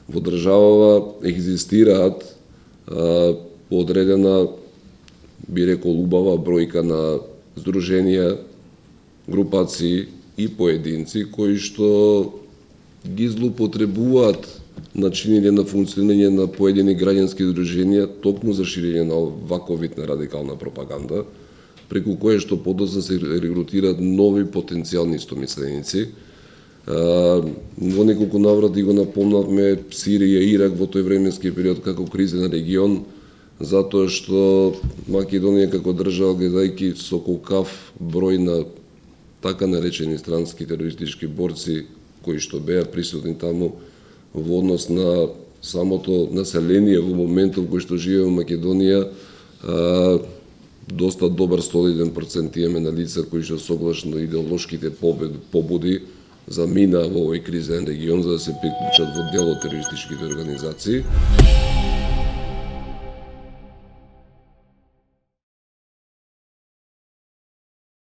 во државава екзистираат одредена, би рекол, убава бројка на здруженија, групации и поединци кои што ги злоупотребуваат начините на функционирање на поедини граѓански здруженија токму за ширење на ваков вид на радикална пропаганда, преку кое што подоцна се регрутираат нови потенцијални истомисленици. Во неколку наврати го напомнавме Сирија и Ирак во тој временски период како кризен регион, затоа што Македонија како држава, гледајќи со колкав број на така наречени странски терористички борци кои што беа присутни таму во однос на самото население во моментов кој што живее во Македонија, доста добар солиден процент имаме на лица кои што согласно идеолошките побуди замина во овој кризен регион за да се приклучат во дел од терористичките организации.